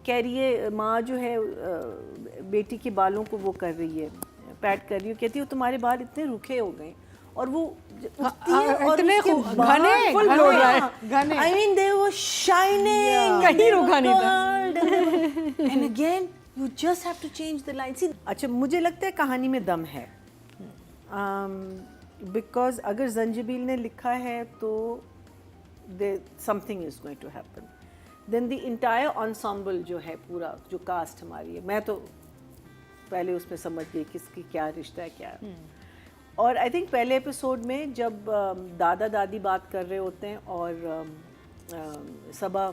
कह रही है माँ जो है बेटी के बालों को वो कर रही है, पैट कर रही है, कहती है तुम्हारे बाल इतने रूखे हो गए, और वो उठती है और इतने उसके घने बाल घने हो रहा है, घने। I mean they were shining, कहीं रूखा नहीं था। and again you just have to change the line. See, अच्छा मुझे लगता है कहानी में दम है, because अगर जंजीबील ने लिखा है तो something is going to happen. Then the entire ensemble जो है, पूरा जो कास्ट हमारी है, मैं तो पहले उसमें समझ गई किसकी क्या रिश्ता है क्या है। और आई थिंक पहले एपिसोड में जब दादा दादी बात कर रहे होते हैं और सबा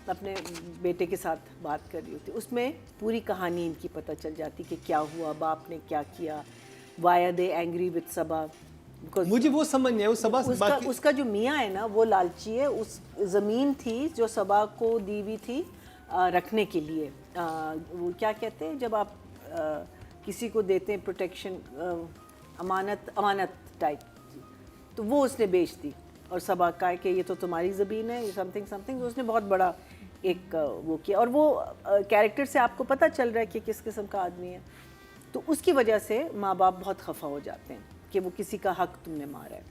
अपने बेटे के साथ बात कर रही होती है, उसमें पूरी कहानी इनकी पता चल जाती कि क्या हुआ, बाप ने क्या किया, why are they angry with Saba. मुझे वो समझ नहीं है, वो सबा उसका जो मियाँ है ना वो लालची है। उस ज़मीन थी जो सबा को दी हुई थी रखने के लिए, वो क्या कहते हैं जब आप किसी को देते हैं प्रोटेक्शन, अमानत टाइप, तो वो उसने बेच दी और सबा का कि ये तो तुम्हारी ज़मीन है, ये समथिंग समथिंग, तो उसने बहुत बड़ा एक वो किया। और वो कैरेक्टर से आपको पता चल रहा है कि किस किस्म का आदमी है, तो उसकी वजह से माँ बाप बहुत खफा हो जाते हैं कि वो किसी का हक तुमने मारा है,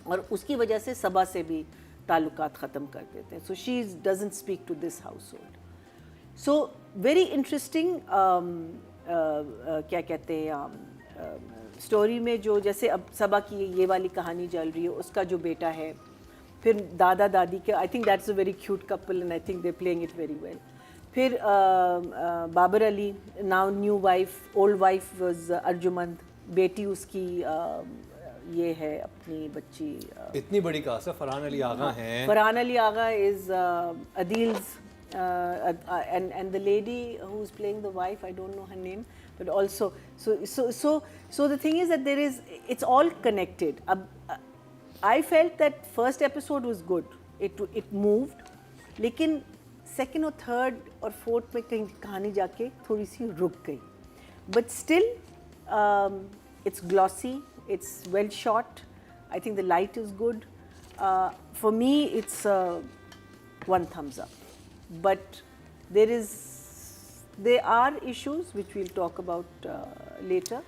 और उसकी वजह से सबा से भी ताल्लुकात ख़त्म कर देते हैं। So she doesn't speak to this household. So very interesting क्या कहते हैं स्टोरी में, जो जैसे अब सबा की ये वाली कहानी चल रही है, उसका जो बेटा है, फिर दादा दादी के, I think that's a very cute couple and I think they playing it very well. फिर Babar Ali, now new wife, old wife was Arjumand, बेटी उसकी ये है अपनी बच्ची, इतनी बड़ी कास्ट है, फरहान अली आगा हैं। Farhan Ali Agha is अदील्स and the lady who's playing the wife, I don't know her name, but also so the thing is that it's all connected. I felt that first episode was good, it moved, लेकिन second और third और fourth में कहीं कहानी जाके थोड़ी सी रुक गई, but still it's glossy, it's well shot, I think the light is good, for me it's one thumbs up. But there are issues which we'll talk about later.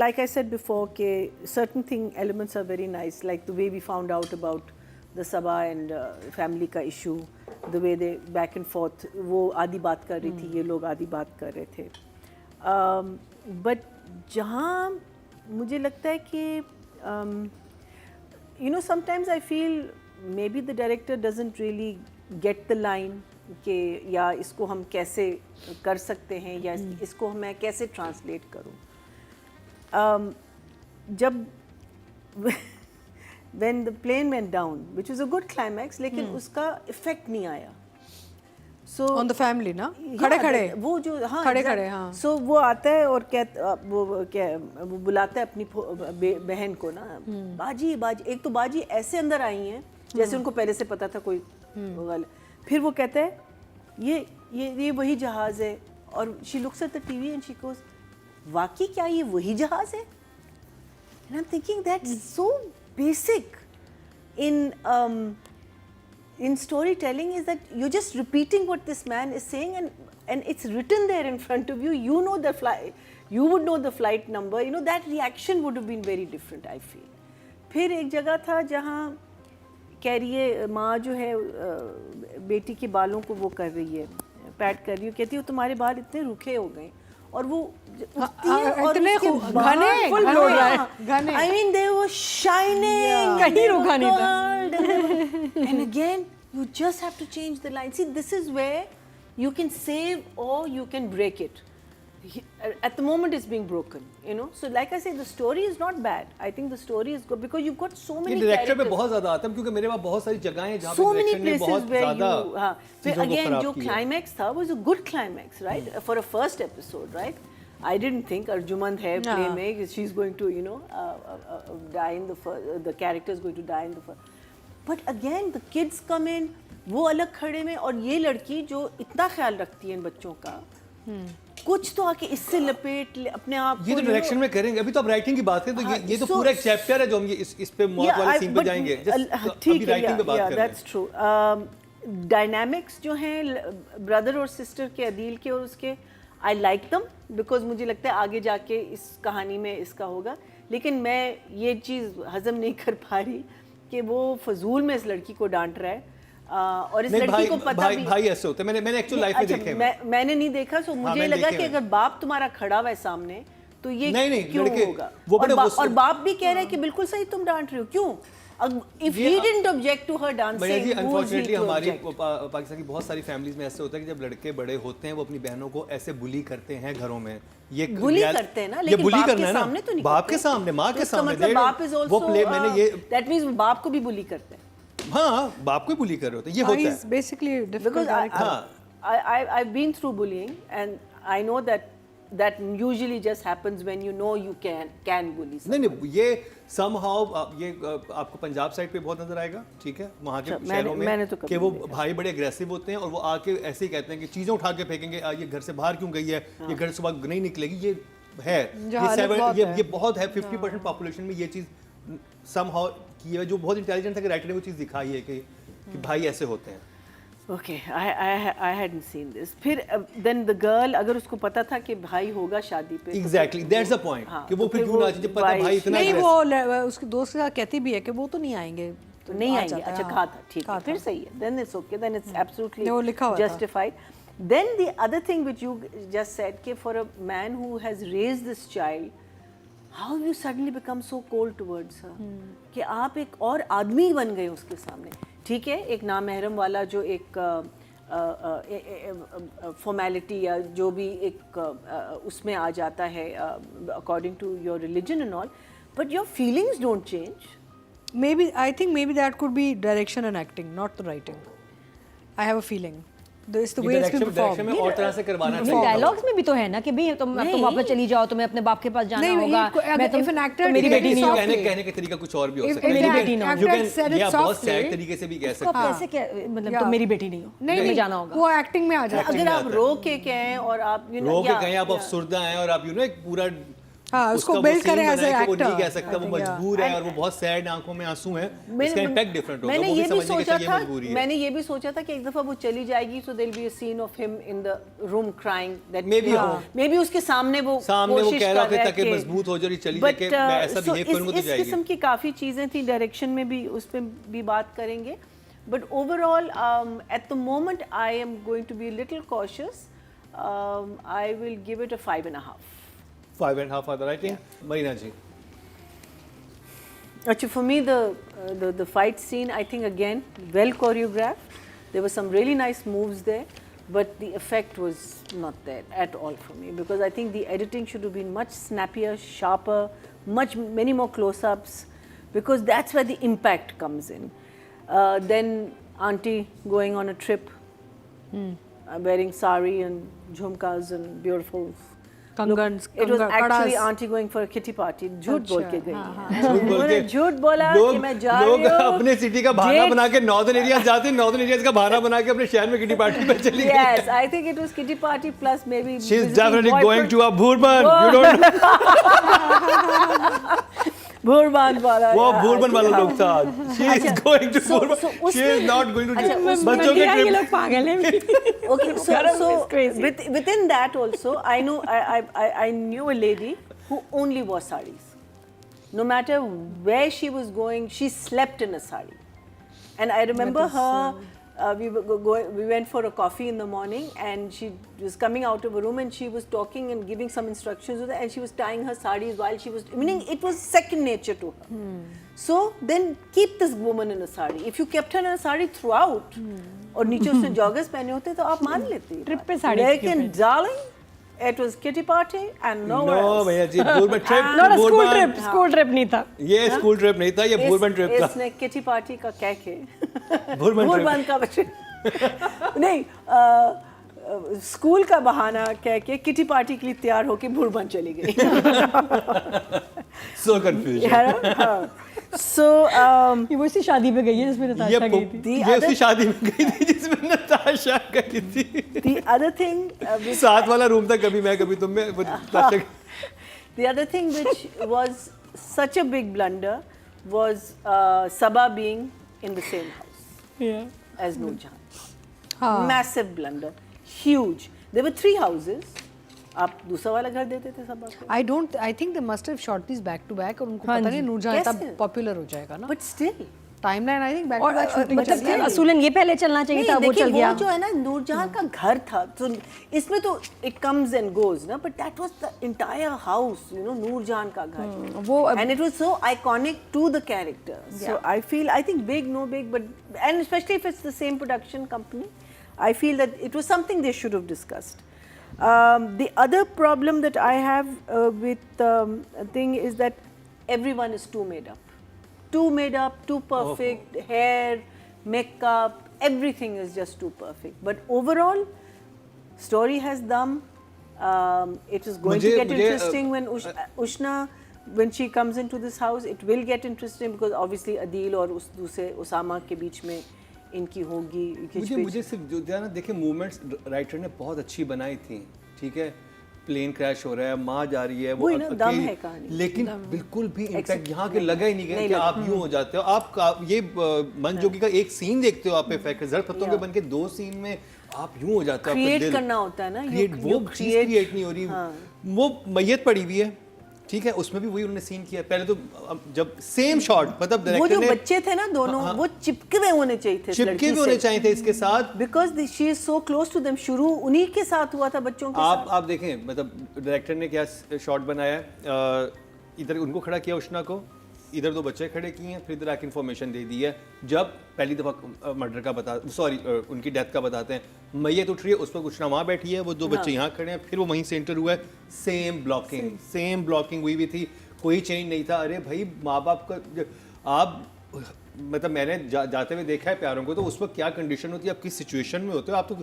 Like I said before, certain elements are very nice, like the way we found out about the Sabah and family का issue, the way they back and forth, वो आधी बात कर रही थी, ये लोग आधी बात कर रहे थे। But जहाँ मुझे लगता है कि sometimes I feel maybe the director doesn't really get the line कि या इसको हम कैसे कर सकते हैं, या इसको मैं कैसे ट्रांसलेट करूं। जब when the plane went down, which was a good climax, लेकिन उसका इफेक्ट नहीं आया। So on the family ना, खड़े खड़े वो जो खड़े खड़े, हाँ। So वो आता है और वो बुलाता है अपनी बहन को ना, बाजी बाजी, एक तो बाजी ऐसे अंदर आई हैं जैसे उनको पहले से पता था कोई होगा। फिर वो कहता है ये वही जहाज़ है, और she looks at the TV and she goes, वाकई क्या ये वही जहाज़ है? And I am thinking that's so basic in storytelling, is that you're just repeating what this man is saying, and it's written there in front of you. You know the flight, you would know the flight number, that reaction would have been very different, I feel. फिर एक जगह था जहाँ कह रही है माँ जो है बेटी के बालों को वो कर रही है, पैट कर रही है, कहती है तुम्हारे बाल इतने रूखे हो गए, और वो उठती है और इतने घने हो रहा है, घने। I mean they were shining, कहीं रूखा नहीं था। And again you just have to change the line. See, this is where you can save or you can break it. At the moment it's being broken, so like I say, the story is not bad. I think the story is good because you've got so many characters. Director पे बहुत ज्यादा आता है, क्योंकि मेरे पास बहुत सारी जगहें हैं जहाँ so पे many डायरेक्टर ने places बहुत where ज्यादा फिर again जो climax था was a good climax, right? For a first episode, right? I didn't think Arjumand है play में she's going to die in the first, the character is going to die in the first, but again the kids come in, वो अलग खड़े में, और ये लड़की जो इतना ख्याल रखती है इन बच्चों का, कुछ तो आके इससे लपेट ले अपने आप। ये तो डायरेक्शन में करेंगे। अभी तो आप राइटिंग की बात करें तो ये तो पूरा एक चैप्टर है जो हम इस पे मौत वाले सीन पे जाएंगे। ठीक है, दैट्स ट्रू। डायनामिक्स जो हैं ब्रदर और सिस्टर के, अदील के और उसके, आई लाइक दम बिकॉज मुझे लगता है आगे जाके इस कहानी में इसका होगा, लेकिन मैं ये चीज़ हजम नहीं कर पा रही कि वो फजूल में इस लड़की को डांट रहा है और इस लड़की को पता भी भाई ऐसे होते हैं, मैंने एक्चुअल लाइफ में अच्छा, देखे मैंने नहीं देखा, सो मुझे लगा कि अगर बाप तुम्हारा खड़ा हुआ है सामने तो ये नहीं, क्यों लड़के, होगा, वो और, बड़े और बाप भी कह रहा है कि बिल्कुल सही तुम डांट रहे हो, क्यों? If he didn't object to her dancing, भैया जी, who is he unfortunately to हमारी object? पाकिस्तान की बहुत सारी फैमिलीज में ऐसे होता है कि जब लड़के बड़े होते हैं वो अपनी बहनों को ऐसे बुली करते हैं घरों में, ये बुली करते हैं ना, ये लेकिन बुली बाप करना के है ना, सामने तो नहीं बाप करते। के सामने, माँ तो के इसका सामने, मतलब बाप is वो प्ले also, मैंने ये, that means बाप को भी बुली करते हैं। हाँ, बाप को बुली कर रहे होते हैं, ये होता है। Basically Because I've been through bullying and I know that usually just happens when you know you can bully someone. नहीं, ये somehow ये आपको पंजाब साइड पे बहुत नजर आएगा, ठीक है, वहाँ के शहरों में तो कि वो भाई बड़े अग्रेसिव होते हैं और वो आके ऐसे ही कहते हैं कि चीज़ें उठा के फेंकेंगे, ये घर से बाहर क्यों गई है, ये घर से सुबह नहीं निकलेगी, ये है, ये बहुत है, 50% पॉपुलेशन में ये चीज़ somehow की है, जो बहुत इंटेलिजेंट है कि राइटर ने वो चीज़ दिखाई है कि भाई ऐसे होते हैं। Okay, I hadn't seen this. फिर then the girl, अगर उसको पता था कि भाई होगा शादी पे, Exactly, that's the point. कि वो फिर क्यों ना जब पता भाई इतना नहीं, वो उसके दोस्त के साथ कहती भी है कि वो तो नहीं आएंगे, तो नहीं आएंगे, अच्छा कहा था, ठीक है, फिर सही है, then it's okay, then it's absolutely वो लिखा हुआ था। justified. Then the other thing which you just said कि for a man who has raised this child, how you suddenly become so cold towards her, कि आप एक और आदमी बन गए उसके सामने, ठीक है, एक नामहरम वाला जो एक फॉर्मेलिटी या जो भी एक उसमें आ जाता है according to your religion and all, but your feelings don't change. Maybe I think maybe that could be direction and acting, not the writing. I have a feeling. It's the way it's been direction में performed. और तरह से करवाना चाहिए। Dialogues में भी तो है ना कि भाई तुम वापस चली जाओ, तुम्हें अपने बाप के पास जाना नहीं, होगा, अगर if an actor मेरी did it बेटी नहीं हो। softly, कहने का तरीका कुछ और भी हो If- सकता है, if You the can- actor you can- said it या बहुत softly, सैड तरीके से भी कह तो सकते आप हैं। ऐसे क्या, मतलब Yeah. तुम मेरी बेटी नहीं हो, नहीं तुम्हें नहीं जाना होगा। वो एक्टिंग में आ जाता है। अगर आप रो के कहें और आप रो के कहें आप अफसुर्दा हैं और आप एक पूरा हाँ, उसको उसका build वो scene करें as a बनाएं कि वो actor, नहीं कह सकता, I वो think, yeah. मजबूर है और वो बहुत सैड, आंखों में आंसू हैं, इसका इम्पैक्ट डिफरेंट होगा, मैंने वो ये भी भी समझने सोचा की था, मजबूरी है। मैंने ये भी सोचा था कि एक दफा वो चली जाएगी, so there'll be a scene of him in the room crying, that Maybe, हाँ। maybe उसके सामने वो कोशिश कह रहा कर था कि मजबूत हो जाए, चली जाए कि मैं ऐसा बिहेव करूंगा तो इस जाएगी। किस्म की काफ़ी चीज़ें थी, डायरेक्शन में भी उस पर भी बात करेंगे, but overall at the moment I am going to be little cautious, I will give it a 5.5. 5.5 for the writing. Marina ji. Actually, for me, the fight scene, I think again well choreographed. There were some really nice moves there, but the effect was not there at all for me, because I think the editing should have been much snappier, sharper, many more close-ups, because that's where the impact comes in. Then auntie going on a trip, wearing sari and jhumkas and beautiful. कंगन्स, It was actually कड़ास। auntie going for a kitty party. झूठ बोल के गई है। झूठ बोल उन्होंने के झूठ बोला कि मैं जा रही लोग हूँ। अपने सिटी का बहाना Dates- बना के नॉर्दर्न एरियाज जाते हैं, नॉर्दर्न एरियाज का बहाना बना के अपने शहर में किटी पार्टी पे चली गई। Yes, I think it was kitty party plus maybe. She is visiting definitely going boyfriend. to a Bhurban. You don't know. भूरबान वाला। वो yeah, भूरबन वाला लोग था। She is going to so Bhurban. She is उसमें- not going to अच्छा, उसमें बच्चों के ये ट्रिप। लोग पागल हैं। Okay, so is crazy. within that also, I know I knew a lady who only wore saris. No matter where she was going, she slept in a sari. And I remember her. We went for a coffee in the morning, and she was coming out of a room, and she was talking and giving some instructions with her, and she was tying her saris while she was, meaning it was second nature to her. So then keep this woman in a sari. If you kept her in a sari throughout, और नीचे उसने joggers पहने होते तो आप मान लेती। Trip पे साड़ी लेकिन darling, it was kitty party and nowhere No else. भैया जी, Bhurban trip. Not a school Bhurban- trip, school trip नहीं था। ये स्कूल ट्रिप नहीं था, ये भूरबन ट्रिप था। इसने किटी पार्टी का कह के भूरबन ट्रिप। भूरबन का बच्चे नहीं स्कूल का बहाना कह के किटी पार्टी के लिए तैयार होके भूरबन चली गई। So confused. So ये वो इसी शादी पे गई है जिसमें ये नताशा गई थी। ये उसकी शादी में गई थी जिसमें नताशा गई थी। the other thing which साथ वाला रूम था, कभी मैं कभी तुम में। वो Natasha- the other thing which was such a big blunder was Sabah being in the same house as Noorjahan. massive blunder, huge. There were 3 houses. आप दूसरा वाला घर देते थे सबा को. I think they must have shot these back to back और उनको हाँ पता जी. नहीं नूरजहां इतना कैसे? पॉपुलर हो जाएगा ना. But still. Timeline I think back to back shooting चल रही है. मतलब असूलन ये पहले चलना चाहिए था, वो देखिए, चल गया. वो जो है ना नूरजहां का घर था, तो इसमें तो it comes and goes ना, but that was the entire house, you know, Noor Jahan का घर. वो And it was so iconic to the character. So I think big, no big, but and especially if it's the same production company, I feel that it was something they should have discussed. The other problem that I have with a thing is that everyone is too made up. Too made up, too perfect, hair, makeup, everything is just too perfect. But overall, story has dum. It is going to get interesting when Ushna, when she comes into this house, it will get interesting because obviously Adil और उस दूसरे उसामा के बीच में इनकी होगी. मुझे सिर्फ जो है ना, देखिए मूवमेंट्स राइटर ने बहुत अच्छी बनाई थी, ठीक है. प्लेन क्रैश हो रहा है, माँ जा रही है, वो ना, दम है कहानी. लेकिन बिल्कुल भी इनफैक्ट यहाँ के लगा ही नहीं गया कि आप यूं हो जाते हो. आप ये मन जोगी का एक सीन देखते हो, आप इफेक्ट जड़ पत्तों के बन के 2 सीन में आप यूं हो जाते हो. क्रिएट करना होता है ना, वो चीज क्रिएट नहीं हो रही. वो मैयत पड़ी हुई है, ठीक है, उसमें भी वही उन्होंने सीन किया. पहले तो जब सेम शॉट, मतलब वो जो बच्चे थे ना दोनों, वो चिपके हुए होने चाहिए थे, चिपके हुए होने चाहिए थे इसके साथ, because she is so close to them. शुरू उन्हीं के साथ हुआ था, बच्चों के साथ. आप देखें, मतलब डायरेक्टर ने क्या शॉट बनाया है. इधर उनको खड़ा किया उष्णा को, इधर 2 बच्चे खड़े किए हैं, फिर इधर आके इन्फॉर्मेशन दे दी है. जब पहली दफ़ा मर्डर का उनकी डेथ का बताते हैं, मैयत उठ रही है, उस पर उष्णा वहाँ बैठी है, वो 2 बच्चे यहाँ खड़े हैं, फिर वो वहीं से एंटर हुआ है. सेम ब्लॉकिंग हुई भी थी, कोई चेंज नहीं था. अरे भाई, माँ बाप का आप मतलब मैंने जाते हुए देखा है प्यारों को, तो उस वक्त क्या कंडीशन होती है, आप किस सिचुएशन में होते हो, आप तो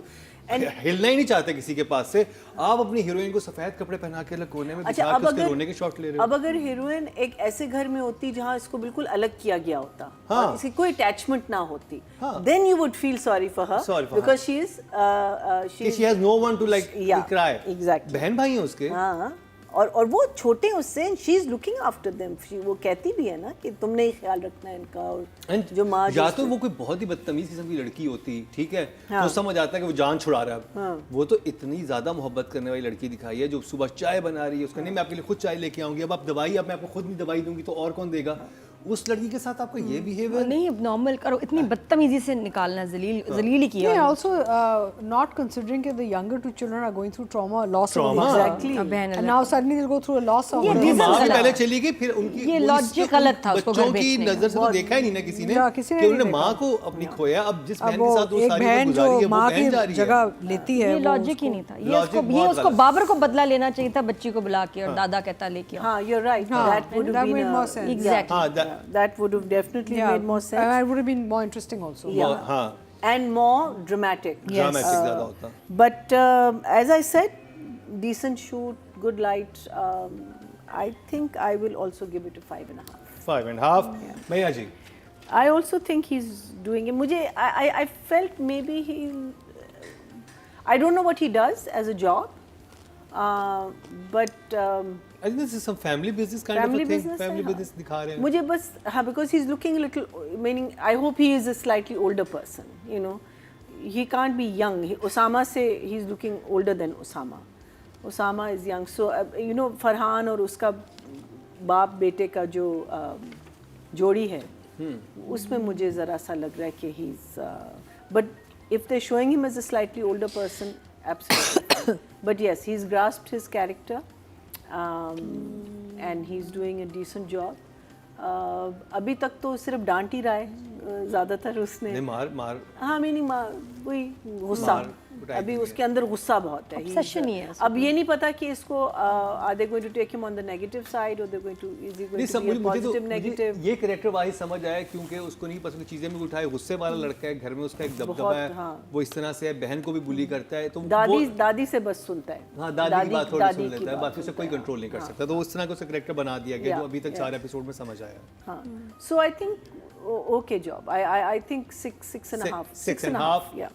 हिलना ही नहीं चाहते किसी के पास से. आप अपनी हीरोइन को सफेद कपड़े पहना के अलग कोने में बिठा के उसके रोने के शॉट ले रहे हो. अब अगर हीरोइन एक ऐसे घर में होती जहाँ इसको बिल्कुल अलग किया गया होता, और इसकी कोई अटैचमेंट ना होती, then you would feel sorry for her because she has no one to like cry. Exactly. बहन भाई हैं उसके. हाँ, और वो छोटे हैं उससे, she is looking after them. वो कहती भी है ना कि तुमने ही ख्याल रखना है इनका. और जो माँ या तो वो कोई बहुत ही बदतमीज किस्म की लड़की होती, ठीक है, तो समझ आता है कि वो जान छुड़ा रहा है. वो तो इतनी ज्यादा मोहब्बत करने वाली लड़की दिखाई है, जो सुबह चाय बना रही है, उसका नहीं मैं आपके लिए खुद चाय लेके आऊंगी, अब आप दवाई, अब मैं आपको खुद नहीं दवाई दूंगी तो और कौन देगा. उस लड़की के साथ आपका ये बिहेवियर नहीं नॉर्मल करो, इतनी बदतमीजी से निकालना, जलील ही किया. Yeah, also not considering that the younger 2 children are going through trauma, loss of Exactly. and now suddenly they'll go through a loss of उनकी माँ भी पहले चली गई, फिर उनकी ये लॉजिक गलत था उसको घर बच्चों की बेचने का. नजर से तो देखा ही नहीं ना किसी ने किसी ने कि उन्होंने नहीं माँ को अपनी खोया. अब जिस बहन वो के साथ वो एक सारी बहन उम्र गुजारी जो है, वो माँ बहन जा की रही है. जगह लेती है, ये वो लॉजिक ही नहीं था. ये Logic बहुत उसको गलत. बाबर को बदला लेना चाहिए था, बच्ची को बुला के, और दादा कहता लेके आओ. हाँ, you're right. That would have that made been more sense. Exactly. हाँ, that would have definitely yeah, made more sense. and it would have been more interesting also. Yeah. हाँ, And more dramatic. ड्रामेटिक ज्यादा होता. But as I said, decent shoot, good light. I think I will also give it a 5.5. 5.5. मैया जी. I also think he's doing it. मुझे I felt maybe he. I don't know what he does as a job, but. I think this is some family business kind of a thing. Family business दिखा रहे हैं. मुझे बस हाँ, because he's looking a little, meaning I hope he is a slightly older person. You know, he can't be young. Osama से he's looking older than Osama. Osama is young. So you know, Farhan और उसका बाप बेटे का जो जोड़ी है, उसमें मुझे ज़रा सा लग रहा है कि he's. But if they're showing him as a slightly older person, absolutely. But yes, he's grasped his character. And he's doing a decent job. अभी तक तो सिर्फ डांट ही रहा है ज़्यादातर उसने. नहीं, मार. हाँ, मैंने वही गुस्सा. अभी उसके अंदर गुस्सा बहुत है. Obsession ही है. अब ये नहीं पता कि इसको are they going to take him on the negative side or they're going to is he going to be a positive negative. ये कैरेक्टर वाइज समझ आया, क्योंकि उसको नहीं पसंद चीजें में उठाए, गुस्से वाला लड़का है, घर में उसका एक दबदबा है, वो इस तरह से है, बहन को भी बुली करता है, तो दादी से बस सुनता है. हाँ, दादी की बात थोड़ी सुन लेता है, बाकी उसे कोई कंट्रोल नहीं कर सकता. तो उस तरह का उसका कैरेक्टर बना दिया गया जो अभी तक 4 एपिसोड में समझ आया. हाँ, so I think okay job. I think 6.5. 6.5. Yeah.